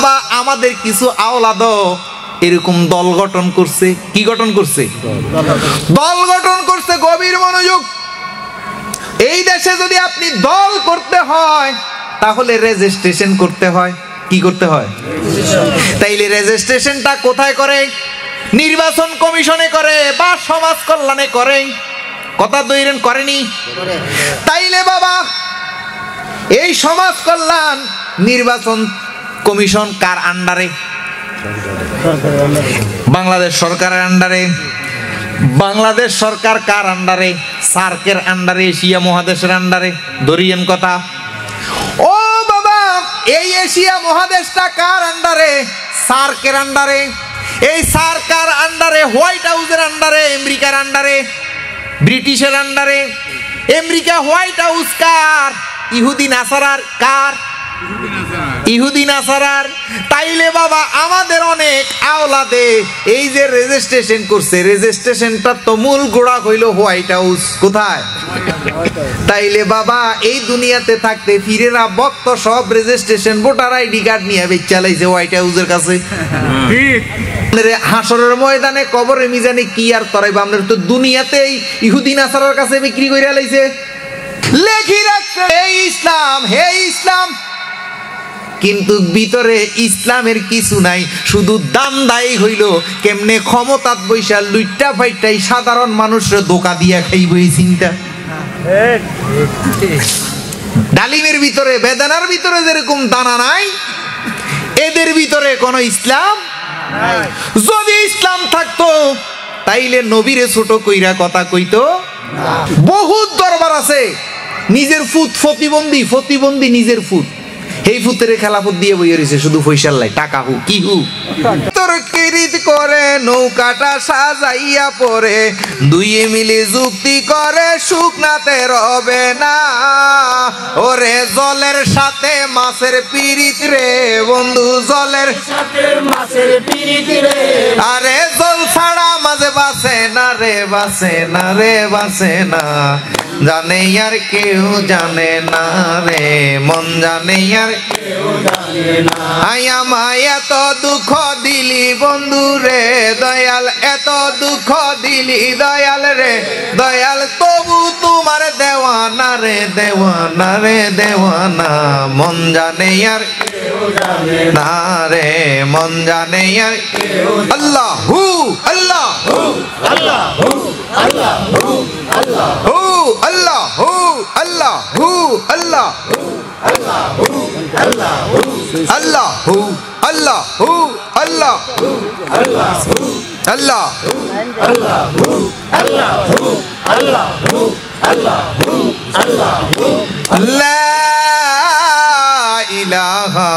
বাবা আমাদের কিছু আওলাদ এরকম দল গঠন করছে। কি গঠন করছে? দল গঠন করছে। গভীর মনোযোগ। এই দেশে যদি আপনি দল করতে হয় তাহলে রেজিস্ট্রেশন করতে হয়। কি করতে হয়? তাইলে রেজিস্ট্রেশনটা কোথায় করে? নির্বাচন কমিশনে করে বা সমাজ কল্যাণে করে। কথা দইরেন করেনি? তাইলে বাবা এই সমাজ কল্যাণ নির্বাচন কমিশন কার আন্ডারে? বাংলাদেশ সরকারের আন্ডারে। বাংলাদেশ সরকার কার আন্ডারে? সার্কের আন্ডারে, এশিয়া মহাদেশের আন্ডারে। ধরিয়েন কথা। ও বাবা এই এশিয়া মহাদেশটা কার আন্ডারে? সার্কের আন্ডারে। এই সার্কার আন্ডারে, হোয়াইট হাউসের আন্ডারে, আমেরিকার আন্ডারে, ব্রিটিশের আন্ডারে। আমেরিকা হোয়াইট হাউস কার? ইহুদি নাসারার। কার? ইহুদি নাসারার। তাইলে বাবা আমাদের অনেক আওলাদে এই যে রেজিস্ট্রেশন করছে, রেজিস্ট্রেশনটা তো মূল গোড়া হইল হোয়াইট হাউস। কোথায়? তাইলে বাবা এই দুনিয়াতে থাকতে ফিরেরা বক্ত সব রেজিস্ট্রেশন ভোটার আইডি কার্ড নিয়ে চালাইছে হোয়াইট হাউসের কাছে। হাসরের ময়দানে কবরে মিজানে কি আর তরাইবা? আপনার তো দুনিয়াতেই ইহুদি নাসারার কাছে বিক্রি করে লাইছে। লেখি রাখছে হে ইসলাম, হে ইসলাম, কিন্তু ভিতরে ইসলামের কিছু নাই। শুধু দান্দাই হইল কেমনে ক্ষমতাত বৈশা লুইটা ফাইটাই সাধারণ মানুষের ধোকা দিয়া খাইব এই চিন্তা। ডালিমের ভিতরে, বেদানার ভিতরে যেরকম দানা নাই, এদের ভিতরে কোন ইসলাম নাই। যদি ইসলাম থাকতো তাইলে নবীরে ছোট কইরা কথা কইতো। বহুত দরবার আছে নিজের ফুত প্রতিবন্ধী, প্রতিবন্ধী নিজের ফুত, এই ফুতের খেলাফত দিয়ে বইয়ে রয়েছে শুধু পয়সার লাই। টাকা হু কি হু তোর কিরিত করে নৌকাটা সাজাইয়া পরে, দুইয়ে মিলে যুক্তি করে শুকনাতে রবে না। ওরে জলের সাথে মাছের পিরিত রে বন্ধু, জলের সাথে মাছের পিরিত রে। আরে জল ছাড়া মাছ বাসে না রে, বাসে না রে, বাসে না। জানে আর কেউ জানে না রে, মন জানে আর কেউ জানে না। আয়া মায়া এত দুঃখ দিলি বন্ধু রে দয়াল, এত দুঃখ দিলি দয়াল রে দয়াল, তবু তোমার দেওয়ানা রে, দেওয়ানা রে, দেওয়ানা। মন জানে আর কেউ জানে না রে, মন জানে আর কেউ। আল্লাহ হু, আল্লাহ হু, আল্লাহ হু, আল্লাহ হু, আল্লাহ হু, আল্লাহ হু, আল্লাহ হু, আল্লাহ হু, আল্লাহ হু, আল্লাহ হু, আল্লাহ হু, আল্লাহ হু, আল্লাহ হু, আল্লাহ হু, আল্লাহ হু, আল্লাহ হু, আল্লাহ হু, আল্লাহ হু, আল্লাহ হু, আল্লাহ হু। লা ইলাহা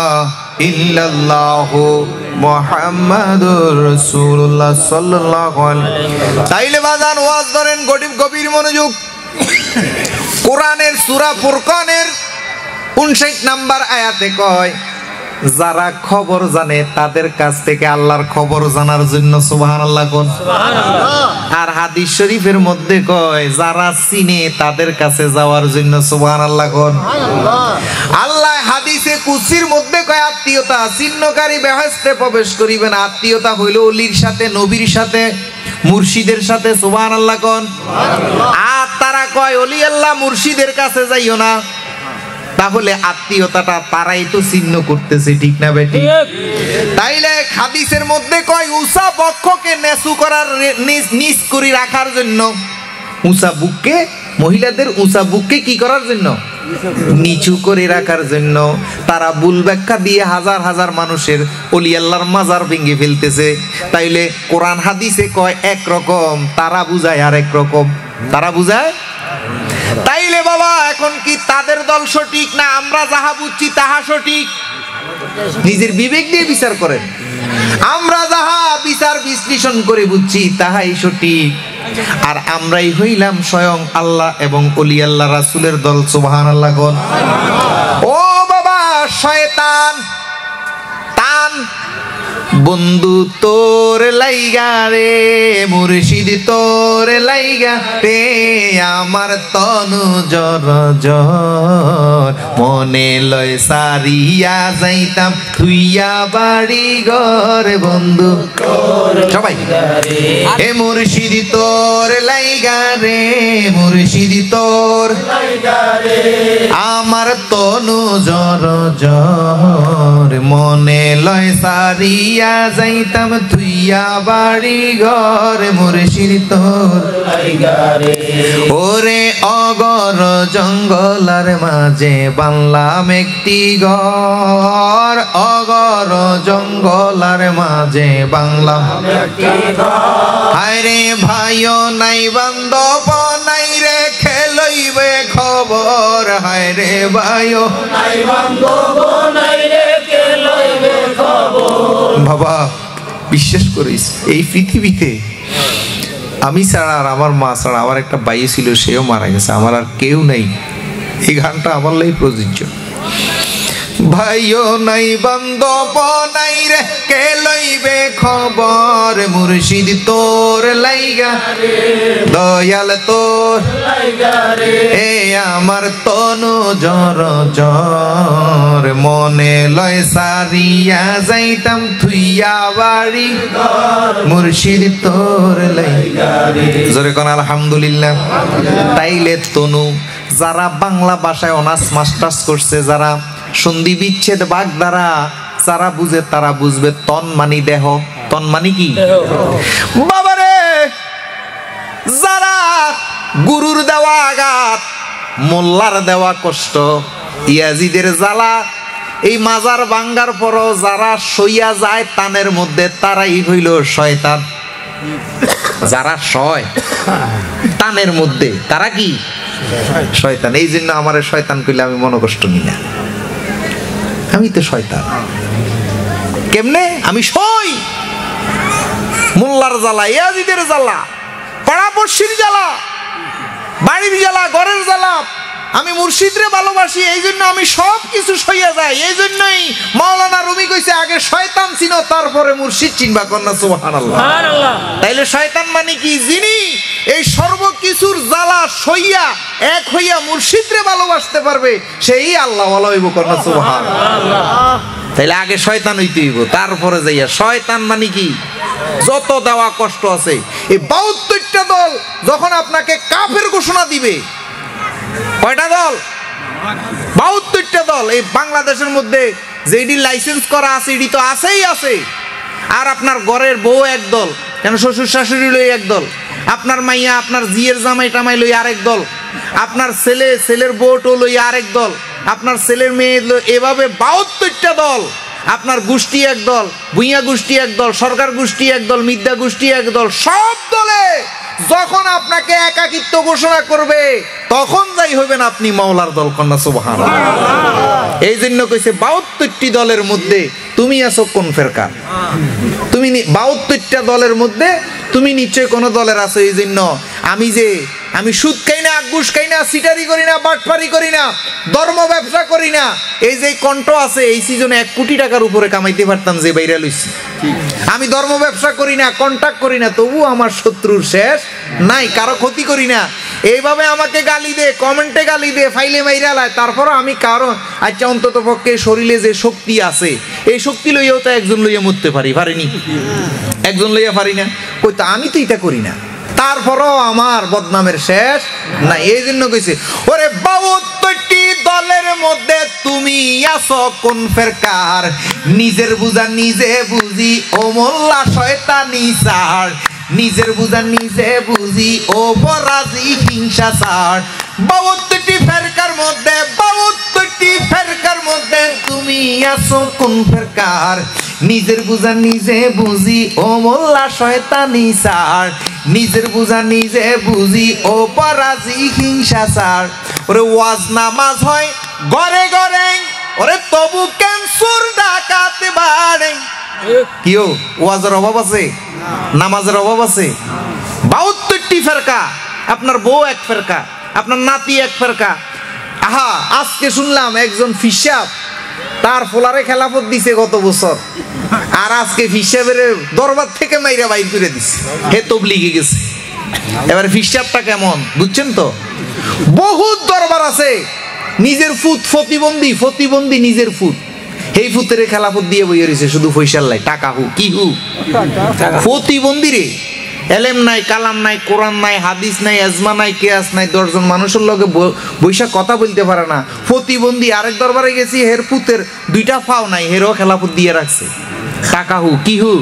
ইল্লাল্লাহু মুহাম্মাদুর রাসূলুল্লাহ সাল্লাল্লাহু আলাইহি। তাইলে বাজান ওয়াজ ধরেন, গভীর মনোযোগ। কোরআনের সূরা ফুরকানের 59 নাম্বার আয়াতে কয়, যারা খবর জানে তাদের কাছ থেকে আল্লাহর খবর জানার জন্য সুবহানাল্লাহ কোন। আর হাদিস শরীফের মধ্যে কয়, যারা চিনে তাদের কাছে যাওয়ার জন্য সুবহানাল্লাহ কোন। আল্লাহ হাদিসে কুদসির মধ্যে কয়, আত্মীয়তা চিহ্নকারী বেহেশতে প্রবেশ করিবে না। আত্মীয়তা হইল ওলির সাথে, নবীর সাথে, মুর্শিদের সাথে। সুবহানাল্লাহ কোন। আর তারা কয় ওলি আল্লাহ মুর্শিদের কাছে যাইও না। তাহলে আত্মীয়তাটা তারাই তো চিহ্ন করতেছে, ঠিক না বেটি? তাইলে হাদিসের মধ্যে কয়, উঁচা বক্ষকে নেসু করার, নিচ করে রাখার জন্য, উঁচা বুককে, মহিলাদের উঁচা বুককে কি করার জন্য? নিচু করে রাখার জন্য। তারা ভুল ব্যাখ্যা দিয়ে হাজার হাজার মানুষের ওলি আল্লাহর মাজার ভেঙে ফেলতেছে। তাইলে কোরআন হাদিসে কয় একরকম, তারা বুঝায় আর একরকম। তারা বুঝায়। তাইলে বাবা এখন কি তাদের দল সঠিক না আমরা যাহা বুঝছি তাহা সঠিক? নিজের বিবেক দিয়ে বিচার করেন। আমরা যাহা বিচার বিশ্লেষণ করে বুঝছি তাহাই সঠিক। আর আমরাই হইলাম স্বয়ং আল্লাহ এবং ওলি আল্লাহ রাসূলের দল। সুবহানাল্লাহ। ও বাবা শয়তান, তান বন্ধু তোর তোর লাইগা রে মুর্শিদ তোর লাইগা রে আমার তনু জর জর মনে লয় সারিয়া যাইতাম থুইয়া বাড়ি ঘর বন্ধু সবাই এ মুর্শিদ তোর লাইগা রে মুর্শিদ তোর লাইগা রে আমার তনু জর জর মনে লয় সারিয়া যাইতাম থুইয়া বাড়ি ঘর মুর্শিদ তোর লাইগা রে ওরে অগর জঙ্গলার মাঝে বানলাম একটি ঘর অগর জঙ্গলার মাঝে বাংলাম একটি ঘর হায় রে ভাইও নাই বান্ধব নাই রে খেলইবে খবর হায় রে ভাইও নাই বান্ধব নাই রে খেলইবে খবর বাবা বিশ্বাস করিস এই পৃথিবীতে আমি ছাড়া আর আমার মা ছাড়া আমার একটা ভাই ছিল সেও মারা গেছে আমার আর কেউ নাই এই গানটা আমার লাই প্রযোজ্য ভাইও নাই বান্ধব নাই রে কে লইবে খবর মুর্শিদ তোর লাইগা রে দয়াল তোর লাইগা রে এ আমার তনু জর জর মনে লয় সারিয়া যাইতাম থুইয়া বাড়ি ঘর মুর্শিদ তোর লাইগা রে জোরে কোন আলহামদুলিল্লাহ তাইলে তনু যারা বাংলা ভাষায় অনার্স মাস্টার্স করছে যারা সন্ধি বিচ্ছেদ বাগধারা যারা বুঝে তারা বুঝবে তন মানি দেহ তন মানি কি বাবারে যারা গুরুর দেওয়া আঘাত মোল্লার দেওয়া কষ্ট ইয়াজিদের জ্বালা এই মাজার ভাঙ্গার পরও যারা সইয়া যায় তানের মধ্যে তারাই হইল শয়তান যারা সয় তানের মধ্যে তারা কি শয়তান এই জন্য আমার শয়তান কইলে আমি মনোকষ্ট নিই না আমি তো শয়তান কেমনে আমি সই মোল্লার জ্বালা ইয়াজিদের জ্বালা পাড়াপড়শির জ্বালা বাড়ির জ্বালা ঘরের জ্বালা আমি মুর্শিদরে ভালোবাসি এই জন্য আমি সব কিছু সইয়া যাই এই জন্যই মাওলানা রুমি কইছে আগে শয়তান চিনো তারপরে মুর্শিদ চিনবা কন্যা সুবহানাল্লাহ সুবহানাল্লাহ তাইলে শয়তান মানে কি যিনি এই সর্বকিছুর জ্বালা সইয়া এক হইয়া মুর্শিদরে ভালোবাসতে পারবে সেই আল্লাহ ওয়ালা হইব কন্যা সুবহানাল্লাহ তাইলে আগে শয়তান হইতে হইব তারপরে যাইয়া শয়তান মানে কি যত দেওয়া কষ্ট আছে এই 72টা দল যখন আপনাকে কাফের ঘোষণা দিবে কয়টা দল 72টা দল এই বাংলাদেশের মধ্যে যেডি লাইসেন্স করা আছে এডি তো আছেই আছে আর আপনার ঘরের বউ এক দল কেন শ্বশুর শাশুড়ি লই এক দল আপনার মাইয়া আপনার জিয়ের জামাই টামাই লই আরেক দল আপনার ছেলে ছেলের বউটো লই আরেক দল আপনার ছেলের মেয়ে এভাবে 72টা দল আপনার গোষ্ঠী এক দল ভুইয়া গোষ্ঠী এক দল সরকার গোষ্ঠী এক দল মিদ্যা গোষ্ঠী এক দল সব দলে যখন আপনাকে একাকিত্ব ঘোষণা করবে তখন যাই হবেন আপনি মাওলার দল কন্যা সুবহানাল্লাহ এই জন্য কইছে 72টি দলের মধ্যে তুমি আছো কোন ফেরকা তুমি 72টা দলের মধ্যে তুমি নিশ্চয় কোন দলের আছো এই জন্য আমি সুদ খাই না ঘুষ খাই না সিটারি করি না বাটপারি করি না ধর্ম ব্যবসা করি না এই যে কণ্ঠ আছে এই সিজনে 1 কোটি টাকার উপরে কামাইতে পারতাম যে বাইরে লইছি আমি ধর্ম ব্যবসা করি না কন্টাক্ট করি না তবু আমার শত্রুর শেষ নাই কারো ক্ষতি করি না এইভাবে আমাকে গালি দে কমেন্টে গালি দে ফাইলে মাইরা লাই তারপরও আমি কারণ আচ্ছা অন্তত পক্ষে শরীরে যে শক্তি আছে এই শক্তি লইয়াও তো একজন লইয়া মরতে পারিনি একজন লইয়া পারি না কই তো আমি তো এটা করি না তারপরও আমার বদনামের শেষ না এই জন্য কইছে ওরে 72টি দলের মধ্যে তুমি আছো কোন ফেরকার নিজের বুঝা নিজে বুঝি ও মোল্লা শয়তানি সার নিজের বুঝা নিজে বুঝি ও বরাজি হিংসা সার 72টি ফেরকার মধ্যে তুমি আছো কোন ফেরকার নিজের বুঝা নিজে বুঝি ও মোল্লা শয়তানি সার নিজের বুঝা নিজে বুঝি ও পরাজি হিংসা সার ওরে ওয়াজ নামাজ হয় ঘরে ঘরে ওরে তবু ক্যান্সার ডাকাতে বাড়ে কিও ওয়াজের অভাব আছে নামাজের অভাব আছে 72টি ফেরকা আপনার বউ এক ফেরকা আপনার নাতি এক ফেরকা আহা আজকে শুনলাম একজন ফিসাব তার ফোলারে খেলাফত দিছে গত বছর, আর আজকে হিসাবের দরবার থেকে মাইরা বাইর করে দিছে, হে তবলিগে গেছে। এবার হিসাবটা কেমন বুঝছেন তো? বহুত দরবার আছে, নিজের ফুত প্রতিবন্ধী নিজের ফুত, এই ফুতের খেলাফত দিয়ে বই রয়েছে শুধু পয়সার লাই, টাকা হু কি হু প্রতিবন্ধী রে, এলেম নাই, কালাম নাই, কোরআন নাই, হাদিস নাই, আজমা নাই, কিয়াস নাই, 10 জন মানুষের লগে বৈশাখ কথা বলতে পারে না, প্রতিবন্ধী। আরেক দরবারে গেছি, হের পুতের 2টা পাও নাই, হেরও খেলাফত দিয়ে রাখছে, টাকা হু কি হু।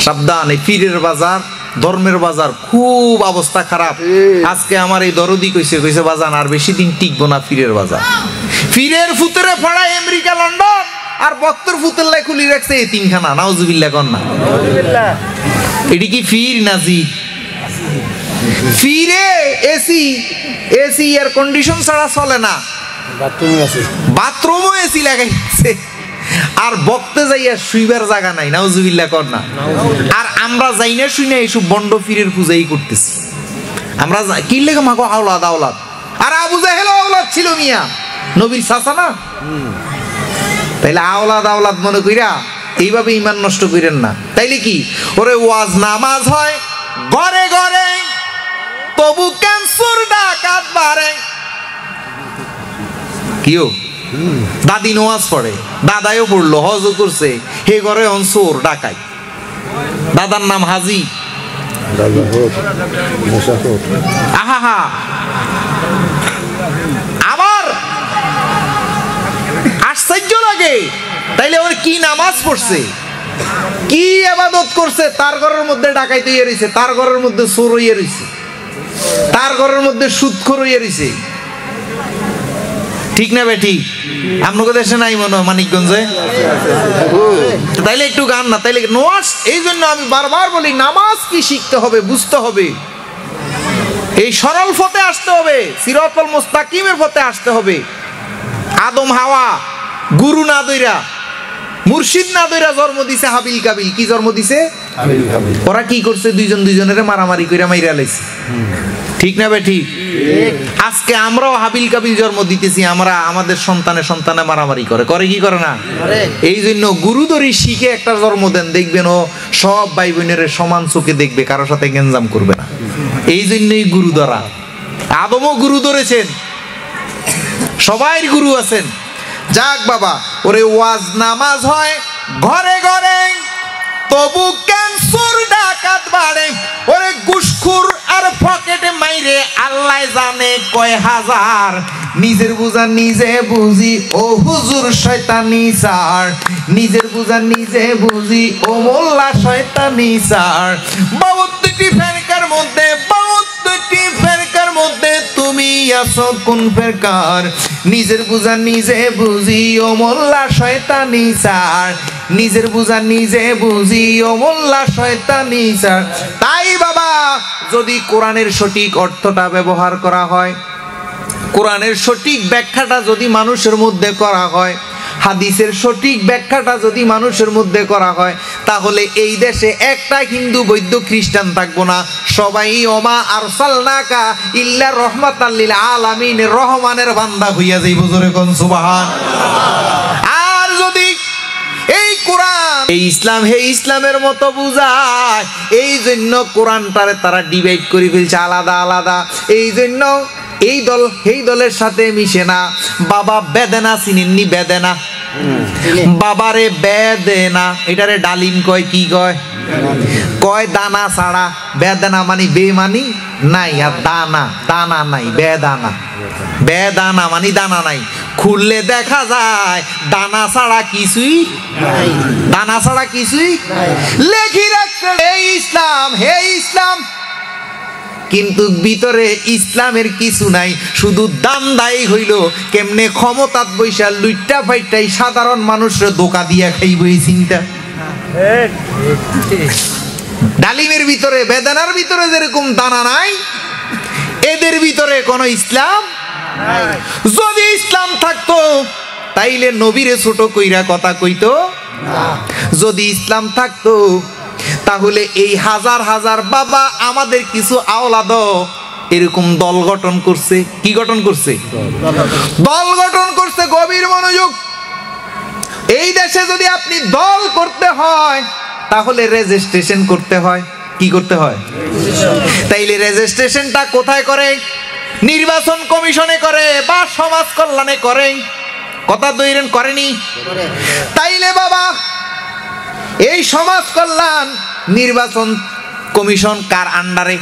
সাবধান, এই পীরের বাজার, ধর্মের বাজার খুব অবস্থা খারাপ। আজকে আমার এই দরদি কইছে বাজান আর বেশি দিন টিকবো না পীরের বাজার। পীরের ফুতেরে পড়ায় আমেরিকা, লন্ডন, আর বক্তর ফুতের লাই খুলি রাখছে এতিমখানা। নাউজুবিল্লাহ কন্যা, এটি কি ফির নাজি? ফিরে এসি এয়ার কন্ডিশন ছাড়া চলে না, বাথরুমও এসি লাগাইছে, আর বক্তে যাইয়া শুইবার জায়গা নাই। নাউজুবিল্লাহ কন্যা। আর আমরা যাই না শুই না এইসব বন্ড ফিরের পূজাই করতেছি আমরা। কি লেগে মাগো আওলাদ আওলাদ, আর আবু জাহেল আওলাদ ছিল মিয়া, নবীর চাচা না? তাইলে আওলাদ আওলাদ মনে কইরা এইভাবে ইমান নষ্ট করেন না। তাইলে কি ওরে ওয়াজ নামাজ হয় ঘরে ঘরে, তবু ক্যান্সার ডাকাত বাড়ে। কিও দাদি নওয়াজ পড়ে, দাদাইও পড়লো, হজও করছে, হে ঘরে অনসোর ডাকাই। দাদার নাম হাজি, আহা আবার আশ্চর্য লাগে। তাইলে ওর কি নামাজ পড়ছে, কি ইবাদত করছে, তার ঘরের মধ্যে ডাকাইতে হইয়া রইছে, তার ঘরের মধ্যে চোর হইয়া রইছে, তার ঘরের মধ্যে সুদখোর হইয়া রইছে। ঠিক না বেটি? আপনাদের দেশে নাই মনে হয়, মানিকগঞ্জে? তাইলে একটু গান না, তাইলে নোয়াজ। এই জন্য আমি বারবার বলি, নামাজ কি শিখতে হবে, বুঝতে হবে, এই সরল পথে আসতে হবে, সিরাতুল মুস্তাকিমের পথে আসতে হবে। আদম হাওয়া গুরু না দইরা, মুর্শিদ না দইরা জন্ম দিছে হাবিল কাবিল। কি জন্ম দিছে? ওরা কি করছে? দুইজনের মারামারি কইরা মাইরা লাইছে। ঠিক না বেটি? আজকে আমরাও হাবিল কাবিল জন্ম দিতেছি, আমরা আমাদের সন্তানে মারামারি করে কি করে না? এই জন্য গুরুদরি শিখে একটা জন্ম দেন, দেখবেন ও সব ভাই বোনের সমান চোখে দেখবে, কারোর সাথে গেঞ্জাম করবে না। এই জন্যই গুরু ধরা। আদমও গুরু ধরেছেন, সবাই গুরু আছেন। যাক বাবা, ওরে ওয়াজ নামাজ হয় ঘরে ঘরে, তবু ক্যান্সার ডাকাত বাড়ে। ওরে ঘুষখোর আর পকেটে মাইরে আল্লাহ জানে কয় হাজার। নিজের বুঝা নিজে বুঝি ও হুজুর শয়তানি স্যার, নিজের বুঝা নিজে বুঝি ও মোল্লা শয়তানি স্যার। 72টি ফেরকার মধ্যে, 72টি ফেরকার মধ্যে তুমি আছো কোন ফেরকার? নিজের বুঝা নিজে বুঝি ও মোল্লা শয়তানি স্যার, নিজের বুঝা নিজে বুঝি ও মোল্লা শয়তানি স্যার। তাই বাবা, যদি কোরআনের সঠিক অর্থটা ব্যবহার করা হয়, কোরআনের সঠিক ব্যাখ্যাটা যদি মানুষের মধ্যে করা হয়, হাদিসের সঠিক ব্যাখ্যাটা যদি মানুষের মধ্যে করা হয়, তাহলে এই দেশে একটা হিন্দু বৌদ্ধ খ্রিস্টান থাকবো না, সবাই ওমা আরসালনাকা ইল্লা রাহমাতাল লিল আলামিন, রহমানের বান্দা হইয়া যাইব। জোরে কোন সুবহানাল্লাহ। আর যদি এই কোরআন, এই ইসলাম হে ইসলামের মতো বুঝায়, এই জন্য কোরআনটারে তারা ডিভাইড করে ফেলছে আলাদা আলাদা। এই জন্য এই দল এই দলের সাথে মিশে না। বাবা বেদেনা চিনেননি? বেদেনা, বাবারে বেদেনা, এটারে ডালিম কয়। কি কয়? কয় দানা ছাড়া। বেদেনা মানে বেমানি নাই, আর দানা দানা নাই, বেদানা। বেদানা মানে দানা নাই, খুললে দেখা যায় দানা ছাড়া কিছুই নাই, দানা ছাড়া কিছুই লেখি রাখতে হে ইসলাম, হে ইসলাম, কিন্তু ভিতরে ইসলামের কিছু নাই। শুধু দাম দায়ী হইল কেমনে ক্ষমতাত বৈশা লুইটা ফাইটাই সাধারণ মানুষের ধোকা দিয়া খাইব এই চিন্তা। ডালিমের ভিতরে, বেদানার ভিতরে যেরকম দানা নাই, এদের ভিতরে কোনো ইসলাম নাই। যদি ইসলাম থাকতো তাইলে নবীরে ছোট কইরা কথা কইতো না। যদি ইসলাম থাকতো তাহলে এই হাজার হাজার বাবা আমাদের কিছু আওলাদ এরকম দল গঠন করছে। কি গঠন করছে? দল গঠন করছে। গভীর মনোযোগ। এই দেশে যদি আপনি দল করতে হয় তাহলে রেজিস্ট্রেশন করতে হয়। কি করতে হয়? তাইলে রেজিস্ট্রেশনটা কোথায় করে? নির্বাচন কমিশনে করে বা সমাজ কল্যাণে করে? কথা দইরেন করেনি? তাইলে বাবা এই সমাজ কল্যাণ নির্বাচন কমিশন কার আন্ডারে?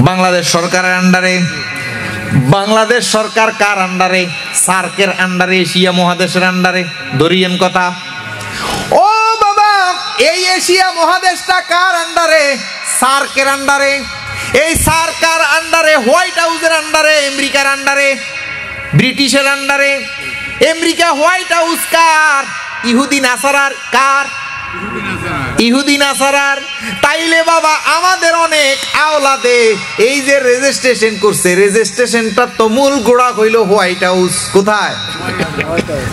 বাংলাদেশ সরকারের আন্ডারে। বাংলাদেশ সরকার কার আন্ডারে? সার্কের আন্ডারে, এশিয়া মহাদেশের আন্ডারে। ধরিয়েন কথা। ও বাবা, এই এশিয়া মহাদেশটা কার আন্ডারে? সার্কের আন্ডারে। এই সার্কার আন্ডারে, হোয়াইট হাউসের আন্ডারে, আমেরিকার আন্ডারে, ব্রিটিশের আন্ডারে। আমেরিকা হোয়াইট হাউস কার? ইহুদি নাসারার। কার? ইহুদি নাসারার। তাইলে বাবা আমাদের অনেক আওলাদে এই যে রেজিস্ট্রেশন করছে, রেজিস্ট্রেশনটা তো মূল গোড়া হইল হোয়াইট হাউস। কোথায়?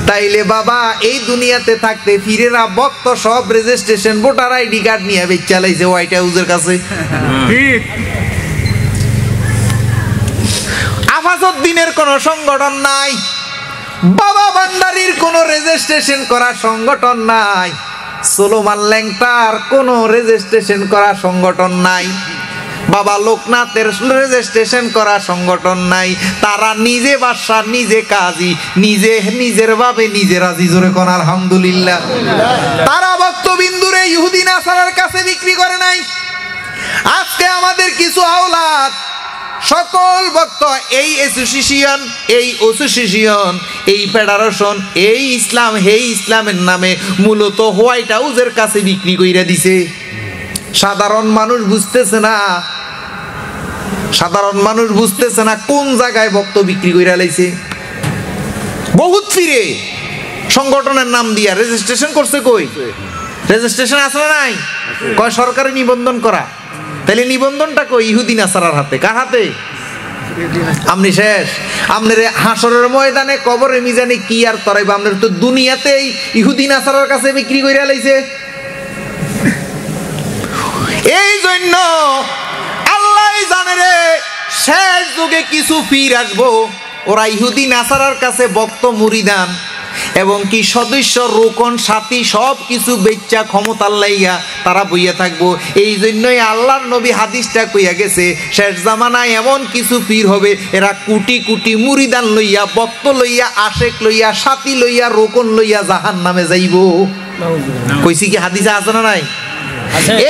তাইলে বাবা এই দুনিয়াতে থাকতে ফিরেরা বক্ত সব রেজিস্ট্রেশন ভোটার আইডি কার্ড নিয়ে চালাইছে হোয়াইট হাউসের কাছে। আফাজউদ্দিনের কোন সংগঠন নাই, বাবা ভান্ডারীর কোন রেজিস্ট্রেশন করা সংগঠন নাই, সোলোমান ল্যাংটার কোন রেজিস্ট্রেশন করা সংগঠন নাই, বাবা লোকনাথের রেজিস্ট্রেশন করা সংগঠন নাই। তারা নিজে বাদশা, নিজে কাজী, নিজে নিজের ভাবে নিজে রাজি। জোরে কোন আলহামদুলিল্লাহ। তারা ভক্তবিন্দুরে ইহুদি নাসারার কাছে বিক্রি করে নাই। আজকে আমাদের কিছু আওলাদ সকল ভক্ত এই অ্যাসোসিয়েশন, এই ফেডারেশন, এই ইসলাম, এই ইসলামের নামে মূলত হোয়াইট হাউসের কাছে বিক্রি কইরা দিছে। সাধারণ মানুষ বুঝতেছে না, সাধারণ মানুষ বুঝতেছে না কোন জায়গায় ভক্ত বিক্রি কইরা লাইছে। বহুত ফিরে সংগঠনের নাম দিয়া রেজিস্ট্রেশন করছে। কই রেজিস্ট্রেশন আছে না নাই? কয় সরকারি নিবন্ধন করা। তাহলে নিবন্ধনটা কই? ইহুদি নাসারার হাতে। কার হাতে? আপনি শেষ। আপনার হাসরের ময়দানে কবরে মিজানে কি আর তরাইব? আপনার তো দুনিয়াতেই ইহুদি নাসারার কাছে বিক্রি কইরা লাইছে। এই জন্য আল্লাহ জানে রে, শেষ যুগে কিছু পীর আসবো, ওরা ইহুদি নাসারার কাছে ভক্ত মুরিদান এবং কি সদস্য রোকন সাথী সব কিছু বেচ্চা ক্ষমতার লাইয়া তারা বইয়া থাকবো। এই জন্যই আল্লাহর নবী হাদিসটা কইয়া গেছে, শেষ জামানায় এমন কিছু পীর হবে, এরা কোটি কোটি মুরিদান লইয়া, ভক্ত লইয়া, আশেক লইয়া, সাথী লইয়া, রোকন লইয়া জাহান্নামে যাইব। কইছি কি হাদিসে আছে না নাই?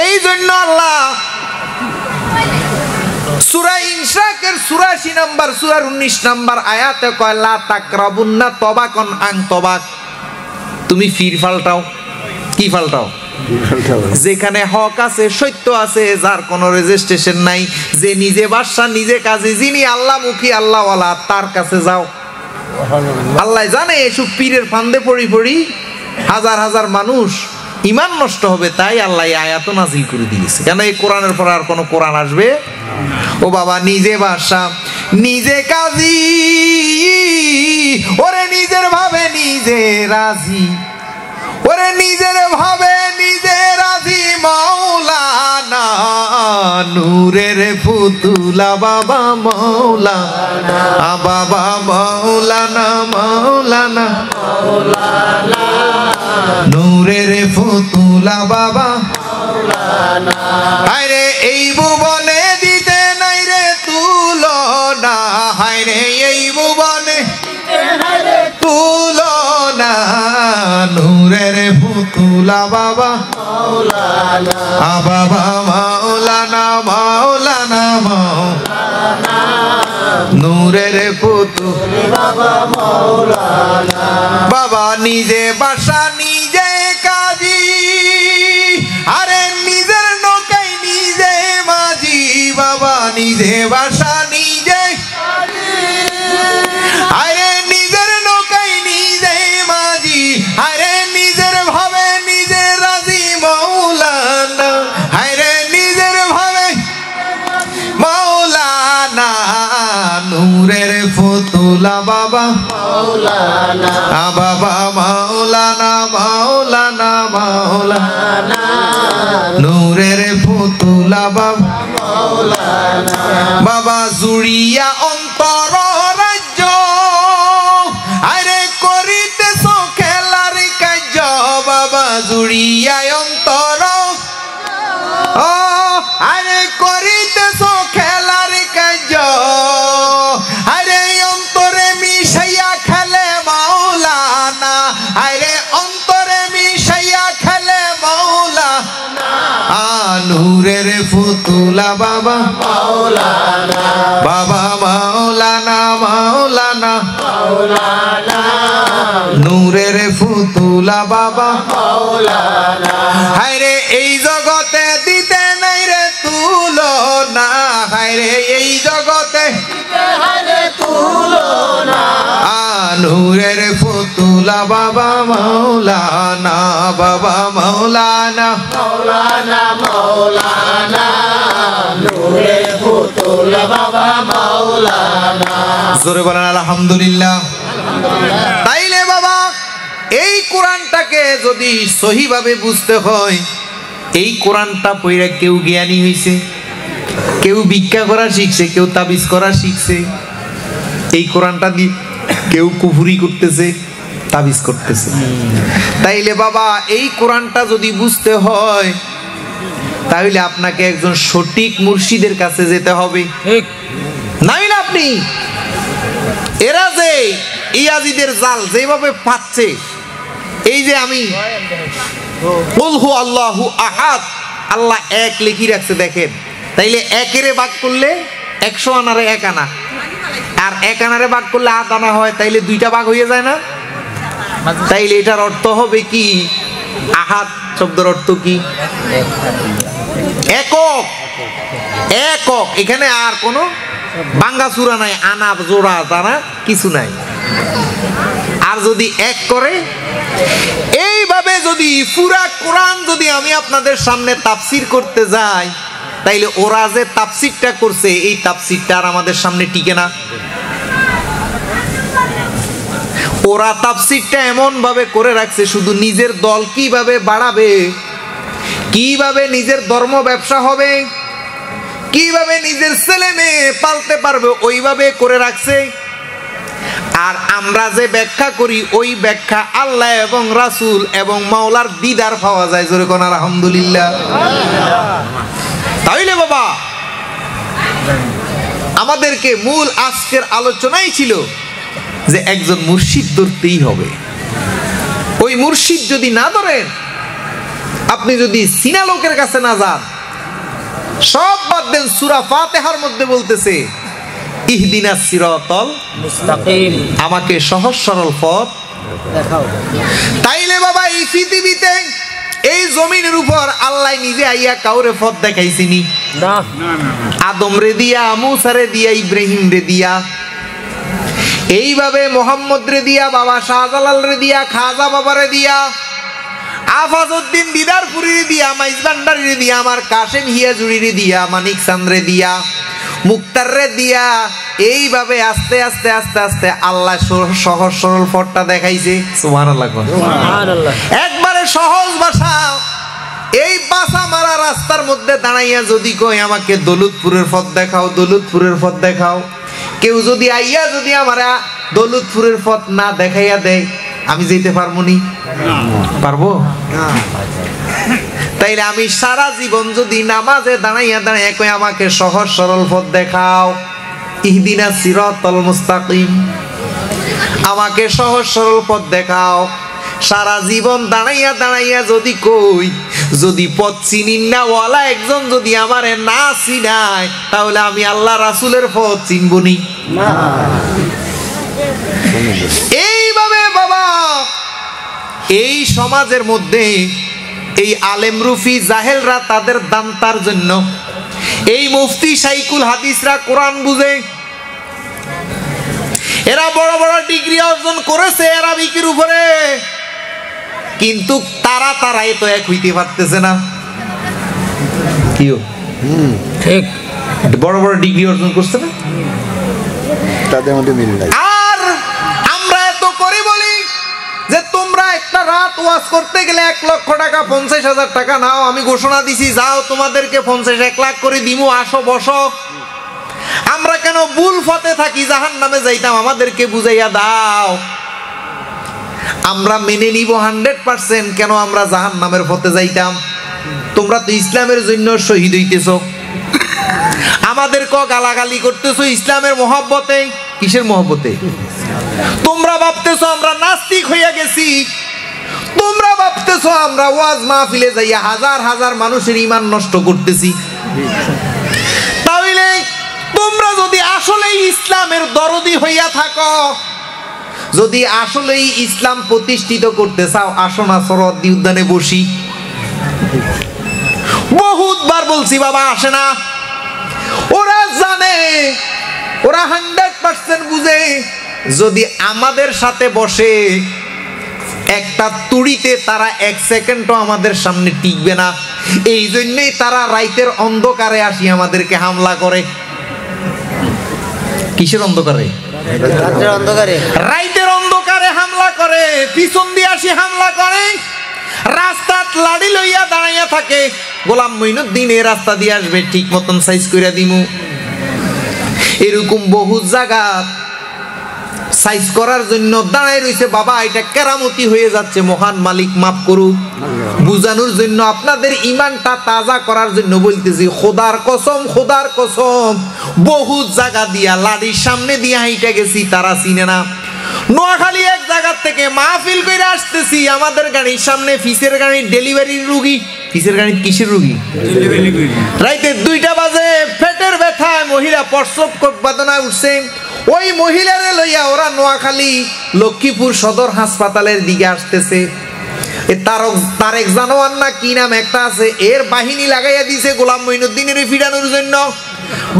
এই জন্য আল্লাহ সূরা ইনশিরাকের ৮৪ নম্বর সূরার ১৯ নম্বর আয়াতে কয় লা তাকরাবুন্না তবাকান আন তবাক। তুমি ফির ফালটাও। কি ফালটাও? যেখানে হক আছে, সত্য আছে, যার কোনো রেজিস্ট্রেশন নাই, যে নিজে বাদশা, নিজে কাজী, যিনি আল্লাহমুখী, আল্লাহওয়ালা, তার কাছে যাও। আল্লাহ জানে এসব পীরের ফান্দে পড়ি পড়ি হাজার হাজার মানুষ ইমান নষ্ট হবে। তাই আল্লাহ আয়াত নাজিল করে দিয়েছে। কেন? এই কোরআনের পর আর কোনো কোরআন আসবে? ও বাবা, নিজে বাদশা, নিজে কাজী, ওরে নিজের ভাবে নিজে রাজি, ওরে নিজের ভাবে নিজে রাজি। মাওলানা নূরের ফুতুলা বাবা মাওলানা, বাবা মাওলানা, মাওলানা নূরের ফুতুলা বাবা মাওলানা। আরে এই ভুবনে দিতে নাই রে তুলনা, হায়রে এই ভুবনে তুলনা, নূরের ফুতুলা বাবা মাওলানা, বাবা মাওলানা, মাওলানা মাওলানা নূরের ফুতুলা বাবা মাওলানা। বাবা নিজে বাদশা, নিজে কাজী, আরে নিজের নৌকাই নিজে মাঝি। বাবা নিজে বাদশা, নিজে আরে নিজের নৌকাই নিজে মাঝি, আরে নিজের ভাবে নিজে রাজি। মাওলানা আরে নিজের ভাবে মাওলানা নূরের ফুতুলা বাবা মাওলানা, বাবা মাওলানা, মাওলানা মাওলানা নূরের ফুতুলা বাবা মাওলানা। বাবা জুড়িয়া অন্তর রাজ্য, আরে করিতেছ জুড়িয়া অন্তর ও আরে করিতেছ খেলার কাজ আরে অন্তরে মিশাইয়া খেলে মাওলানা আরে অন্তরে মিশাইয়া খেলে মাওলানা নূরের ফুতুলা বাবা মাওলানা বাবা মাওলানা মাওলানা মাওলানা নূরের ফুতুলা বাবা মাওলানা হায়রে এই জগতে দিতে নাই রে তুলনা হায়রে এই জগতে দিতে হায়রে তুলনা নূরের ফুতুলা বাবা মাওলানা বাবা মাওলানা মাওলানা মাওলানা নূরের ফুতুলা বাবা মাওলানা জোরে বলেন আলহামদুলিল্লাহ। তাইলে বাবা এই কোরআনটাকে যদি সহিভাবে বুঝতে হয় এই কোরআনটা পড়ে কেউ জ্ঞানী হইছে, কেউ ভিক্ষা করা শিখছে, কেউ তাবিজ করা শিখছে, এই কোরআনটা দিয়ে কেউ কুফরি করতেছে, তাবিজ করতেছে। তাইলে বাবা এই কোরআনটা যদি বুঝতে হয় তাহলে আপনাকে একজন সঠিক মুর্শিদের কাছে যেতে হবে, নাই না আপনি এরা যে ইয়াজিদের জাল যেভাবে পাচ্ছে, এই যে আমি কুল হু আল্লাহু আহাদ আল্লাহ এক লিখি রাখছে দেখেন, তাইলে একেরে ভাগ করলে 100 আনারে 1 আনা, আর 1 আনারে ভাগ করলে 8 আনা হয়, তাইলে 2টা ভাগ হয়ে যায় না? তাইলে এটার অর্থ হবে কি? আহাদ শব্দের অর্থ কি? একক। একক, এখানে আর কোনো বাঙ্গা চূড়া নাই, আনা জোড়া তারা কিছু নাই। আর যদি এক করে এইভাবে যদি পুরা কোরআন যদি আমি আপনাদের সামনে তাফসির করতে যাই তাইলে ওরা যে তাফসিরটা করছে এই তাফসিরটা আর আমাদের সামনে টিকে না। ওরা তাফসিরটা এমন ভাবে করে রাখছে শুধু নিজের দল কিভাবে বাড়াবে, কিভাবে নিজের ধর্ম ব্যবসা হবে, কিভাবে নিজের ছেলে মেয়ে পালতে পারবে ওইভাবে করে রাখছে। আর আমরা যে ব্যাখ্যা করি ওই ব্যাখ্যা আল্লাহ এবং রাসূল এবং মাওলার দিদার পাওয়া যায়, জোরে কোন আলহামদুলিল্লাহ। তাইলে বাবা আমাদেরকে মূল আজকের আলোচনাই ছিল যে একজন মুর্শিদ ধরতেই হবে। ওই মুর্শিদ যদি না ধরেন, আপনি যদি সিনা লোকের কাছে না যান, সব বাদ দেন, সূরা ফাতিহার মধ্যে বলতেছে ইহদিনাস সিরাতাল মুস্তাকিম, আমাকে সহজ সরল পথ দেখাও। তাইলে বাবা এই পৃথিবীতে এই জমিনের উপর আল্লাহ নিজে আইয়া কাউরে পথ দেখাইছিনি না? আদম রে দিয়া, মুসা রে দিয়া, ইব্রাহিম রে দিয়া, এইভাবে মোহাম্মদ রে দিয়া, বাবা শাহজালাল রে দিয়া, খাজা বাবা রে দিয়া, আফাজউদ্দিন দিদারপুরি রে দিয়া, মাইজ ভান্ডারি রে দিয়া, আমার কাশেম হিয়াজুরি রে দিয়া, মানিক চান্দ্রে দিয়া, মুক্তার রে দিয়া, এইভাবে আস্তে আস্তে আস্তে আস্তে আল্লাহ সহজ সরল পথটা দেখাইছে। সুবহানাল্লাহ, সুবহানাল্লাহ। একবারে সহজ ভাষা, এই বাসা মারা রাস্তার মধ্যে দাঁড়াইয়া যদি কই আমাকে দৌলতপুরের পথ দেখাও, দৌলতপুরের পথ দেখাও, কেউ যদি আইয়া যদি আমারা দৌলতপুরের পথ না দেখাইয়া দেয়, আমি যেতে পারবো নি? পারবো? তাইলে আমি সারা জীবন যদি নামাজে দাঁড়াইয়া দাঁড়াইয়া কই আমাকে সহজ সরল পথ দেখাও, ইহদিনাস সিরাতাল মুস্তাকিম, আমাকে সহজ সরল পথ দেখাও, সারা জীবন দাঁড়াইয়া দাঁড়াইয়া যদি কই, যদি পথ চিনিন না ওয়ালা একজন যদি আমারে না চিনায়, তাহলে আমি আল্লাহ রাসূলের পথ চিনবনি না। এইভাবে বাবা এই সমাজের মধ্যে এই আলেম রুফি জাহেলরা তাদের দান্তার জন্য, এই মুফতি শাইখুল হাদিসরা কোরআন বুঝে, এরা বড় বড় ডিগ্রি অর্জন করেছে আরবিকের উপরে, কিন্তু তারাই তো এক হইতে পারতেছে না। কিও ঠিক বড় বড় ডিগ্রি অর্জন করছে না, তাদের মধ্যে মিল নাই। আর আমরা এত করে বলি যে তোমরা একটা রাত ওয়াজ করতে গেলে 1 লক্ষ টাকা 50,000 টাকা নাও, আমি ঘোষণা দিছি যাও তোমাদেরকে 50-1 লাখ করে দিমু, আসো বসো। আমরা কেন ভুল পথে থাকি, জাহান্নামে যাইতাম, আমাদেরকে বুঝাইয়া দাও। আমরা মেনে নিব 100%। কেন আমরা জাহান্নামের পথে যাইতাম? তোমরা তো ইসলামের জন্য শহীদ হইতেছ, আমাদের গালাগালি করতেছো ইসলামের মহব্বতে। কিসের মহব্বতে? তোমরা ভাবতেছো আমরা নাস্তিক হইয়া গেছি, তোমরা ভাবতেছো আমরা ওয়াজ মাহফিলে যাইয়া হাজার হাজার মানুষের ঈমান নষ্ট করতেছি। তাহলে তোমরা যদি আসলেই ইসলামের দরদি হইয়া থাকো, যদি আসলেই ইসলাম প্রতিষ্ঠিত করতে চাও, আসো না সরোয়ার্দী উদ্যানে বসি। বহুতবার বলছি বাবা, আসে না। ওরা জানে, ওরা 100% বুঝে, যদি আমাদের সাথে বসে একটা তুড়িতে তারা 1 সেকেন্ডও আমাদের সামনে টিকবে না। এই জন্যই তারা রাইতের অন্ধকারে আসি আমাদেরকে হামলা করে। কিসের অন্ধকারে? রাইতের অন্ধকারে হামলা করে, পিছন দিয়ে আসি হামলা করে, রাস্তাত লাড়ি লইয়া দাঁড়াইয়া থাকে। গোলাম মঈনুদ্দিন এই রাস্তা দিয়ে আসবে, ঠিক মতন সাইজ কইরা দিমু। এরকম বহু জায়গা সাইজ করার জন্য দাঁড়াই রইছে। বাবা এটা কেরামতি হয়ে যাচ্ছে, মহান মালিক মাফ করুক। বুঝানোর জন্য, আপনাদের ঈমানটা তাজা করার জন্য বলতেছি, খোদার কসম, খোদার কসম, বহু জায়গা দিয়া লাড়ির সামনে দিয়া হাইটা গেছি, তারা চিনে না। নোয়াখালী এক জায়গা থেকে মাহফিল করে আসতেছি, আমাদের গাড়ির সামনে ফিসের গাড়ি ডেলিভারির রুগী। ফিসের গাড়ি কিসের রুগী? রাইতে 2টা বাজে পেটের ব্যথায় মহিলা প্রসব বেদনায় উঠছে। ওই মহিলারে লইয়া ওরা নোয়াখালী লক্ষ্মীপুর সদর হাসপাতালের দিকে আসতেছে। তারেক জানোয়ার না কি নাম একটা আছে, এর বাহিনী লাগাইয়া দিছে গোলাম মঈনুদ্দিনের ফিরানোর জন্য।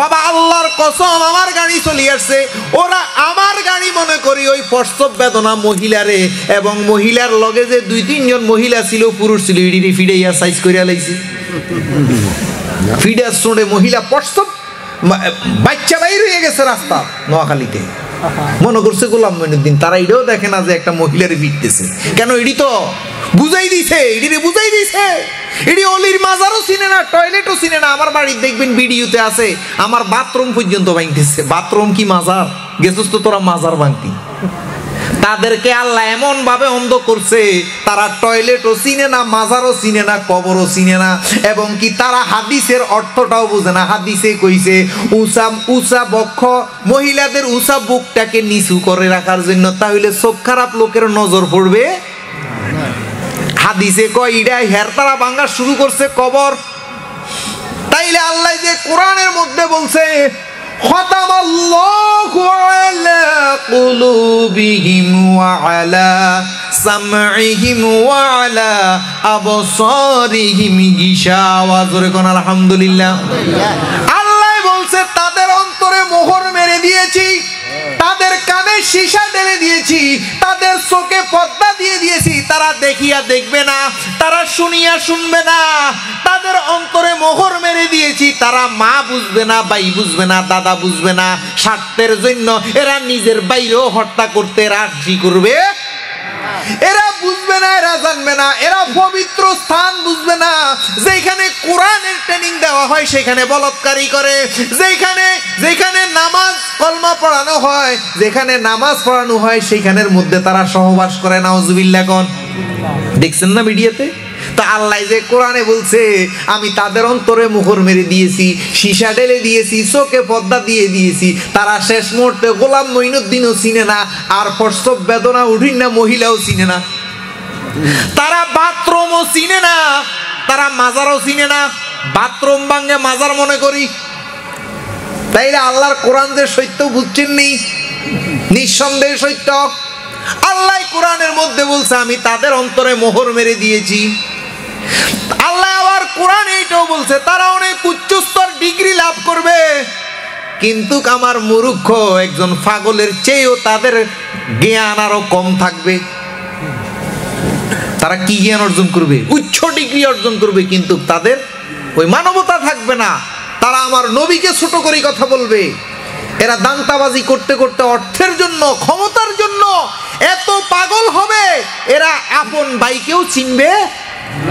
বাবা আল্লাহর কসম, আমার গাড়ি চলে আসছে, ওরা আমার গাড়ি মনে করি ওই প্রসব বেদনা মহিলারে এবং মহিলার লগে যে 2-3 জন মহিলা ছিল, পুরুষ ছিল, ইডিরে ফিডাইয়া সাইজ করিয়া লাইছে। ফিডার শুনে মহিলা প্রসব বাচ্চা বাইর হয়ে গেছে রাস্তা নোয়াখালীতে। মনে করছে গোলাম মঈনুদ্দিন, তারা এটাও দেখে না যে একটা মহিলারে ফিরতেছে। কেন? এডি তো বুঝাই দিছে, এডিরে বুঝাই দিছে। এডি অলির মাজারও চিনে না, টয়লেটও চিনে না। আমার বাড়ির দেখবেন ভিডিওতে আছে, আমার বাথরুম পর্যন্ত ভাঙতেছে। বাথরুম কি মাজার? গেছিস তো তোরা মাজার ভাঙতি। তাদেরকে আল্লাহ এমন ভাবে অন্ধ করছে, তারা টয়লেটও চিনে না, মাজারও চিনে না, কবরও চিনে না, এবং কি তারা হাদিসের অর্থটাও বোঝে না। হাদিসে কইছে উঁচা বক্ষ, মহিলাদের উঁচা বুকটাকে নিচু করে রাখার জন্য, তাহলে চোখ খারাপ লোকের নজর পড়বে। হাদিসে কয় ইডা হেরতারা ভাঙা শুরু করছে কবর। তাইলে আল্লাহ যে কোরআনের মধ্যে বলছে খতামাল্লাহু আলা কুলুবিহিম ওয়া আলা সামঈহিম ওয়া আলা আবসারিহিম গিশাওয়া। জোরে কোন আলহামদুলিল্লাহ। আল্লাহ বলছে তাদের অন্তরে মোহর মেরে দিয়েছি, তাদের কানে সীসা ঢেলে দিয়েছি, তাদের চোখে পর্দা দিয়ে দিয়েছি। তারা দেখিয়া দেখবে না, তারা শুনিয়া শুনবে না, তাদের অন্তরে মোহর মেরে দিয়েছি। তারা মা বুঝবে না, ভাই বুঝবে না, দাদা বুঝবে না। স্বার্থের জন্য এরা নিজের বাইরেও হত্যা করতে রাজি করবে। এরা বুঝবে না, এরা জানবে না, এরা পবিত্র স্থান বুঝবে না। যেখানে কোরআনের ট্রেনিং দেওয়া হয় সেখানে বলৎকারী করে, যেখানে নামাজ কলমা পড়ানো হয়, যেখানে নামাজ পড়ানো হয় সেখানের মধ্যে তারা সহবাস করে। নাউজুবিল্লাহ কোন দেখছেন না ভিডিওতে? তা আল্লাহ যে কোরআনে বলছে আমি তাদের অন্তরে মোহর মেরে দিয়েছি, সীসা ঢেলে দিয়েছি, চোখে পর্দা দিয়ে দিয়েছি। তারা শেষ মুহূর্তে গোলাম মঈনুদ্দিনও চিনে না, আর প্রসব বেদনা উঠিন না মহিলাও চিনে না, তারা বাথরুমও চিনে না, তারা মাজারও চিনে না। বাথরুম ভাঙে মাজার মনে করি। তাইলে আল্লাহর কোরআন যে সত্য বুঝছেন নি, নিঃসন্দেহে সত্য। আল্লাহ কোরআনের মধ্যে বলছে আমি তাদের অন্তরে মোহর মেরে দিয়েছি। আল্লাহ আবার কোরআন এইটাও বলছে তারা অনেক উচ্চস্তর ডিগ্রি লাভ করবে, কিন্তু আমার মূর্খ একজন পাগলের চেয়েও তাদের জ্ঞান আরো কম থাকবে। তারা কি জ্ঞান অর্জন করবে? উচ্চ ডিগ্রি অর্জন করবে, কিন্তু তাদের ওই মানবতা থাকবে না। তারা আমার নবীকে ছোট করে কথা বলবে। এরা দান্তাবাজি করতে করতে অর্থের জন্য, ক্ষমতার জন্য এত পাগল হবে, এরা আপন ভাইকেও চিনবে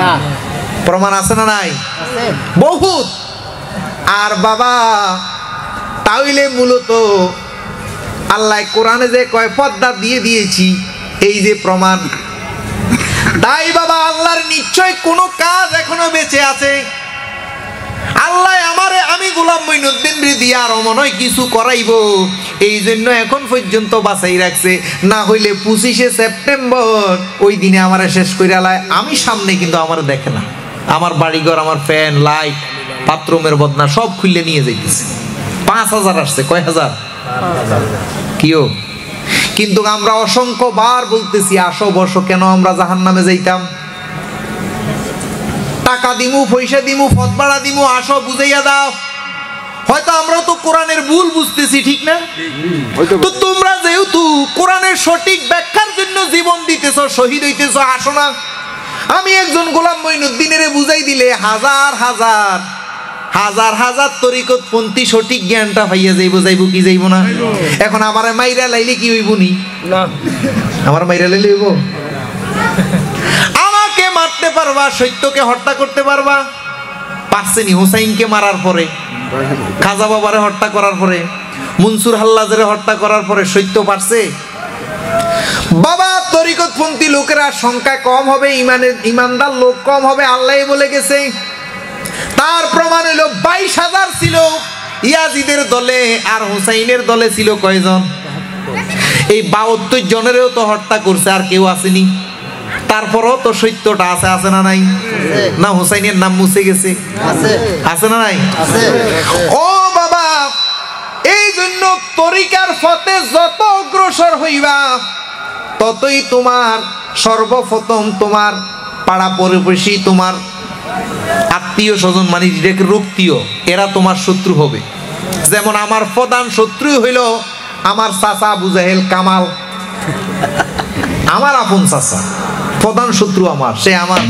না। প্রমাণ আছে না নাই? বহুত। আর বাবা তাইলে মূলত আল্লাহ কোরআনে যে কয় পর্দা দিয়ে দিয়েছি, এই যে প্রমাণ। তাই বাবা আল্লাহর নিশ্চয় কোনো কাজ এখনো বেঁচে আছে। আল্লাহ আমারে, আমি গোলাম মঈনুদ্দিন রে দিয়া আর মনে হয় কিছু করাইবো, এই জন্য এখন পর্যন্ত বাঁচাই রাখছে। না হইলে 25শে সেপ্টেম্বর ওই দিনে আমারে শেষ কইরা লাই। আমি সামনে কিন্তু আমার দেখে না, আমার বাড়িঘর, আমার ফ্যান, লাইট, বাথরুমের বদনা সব খুলে নিয়ে যাইতেছে। 5000 আসছে, কয় হাজার কিও। কিন্তু আমরা অসংখ্য বার বলতেছি আসো বসো, কেন আমরা জাহান্নামে যাইতাম? টাকা দিমু, পয়সা দিমু, ফতবাড়া দিমু, আসো বুঝাইয়া দাও। হয়তো আমরা তো কোরআনের ভুল বুঝতেছি, ঠিক না? তো তোমরা যেহেতু কোরআনের সঠিক ব্যাখ্যার জন্য জীবন দিতেছ, শহীদ হইতেছ, আসো না। আমি একজন গোলাম মঈনুদ্দিনের বুঝাই দিলে হাজার হাজার হাজার হাজার তরিকতপন্থী সঠিক জ্ঞানটা পাইয়া যাইব, যাইব কি যাইব না? এখন আমার মাইরা লাইলে কি হইব নি? আমার মাইরা লাইলে হইব? আমাকে মারতে পারবা, সত্যকে হত্যা করতে পারবা? পারছেনি হুসাইনকে মারার পরে, খাজা বাবারে হত্যা করার পরে, মনসুর হাল্লাজের হত্যা করার পরে সত্য পারছে? বাবা তরিকতপন্থী লোকেরা সংখ্যা কম হবে, ইমানদার লোক কম হবে, আল্লাহ বলে গেছে। তার প্রমাণ হইল 22,000 ছিল ইয়াজিদের দলে, আর হুসাইনের দলে ছিল কয়জন? এই 72 জনেরও তো হত্যা করছে, আর কেউ আসেনি। তারপরও তো সত্যটা আছে, আছে না নাই? না হুসাইনের নাম মুছে গেছে? আছে না নাই? ও বাবা, এই জন্য তরিকার পথে যত অগ্রসর হইবা ততই তোমার সর্বপ্রথম তোমার পাড়া প্রতিবেশী, তোমার আত্মীয় স্বজন, মানে যেটাকে রক্তীয়, এরা তোমার শত্রু হবে। যেমন আমার প্রধান শত্রু হইল আমার চাচা আবু জাহেল কামাল, আমার আপন চাচা, প্রধান শত্রু আমার, সে আমার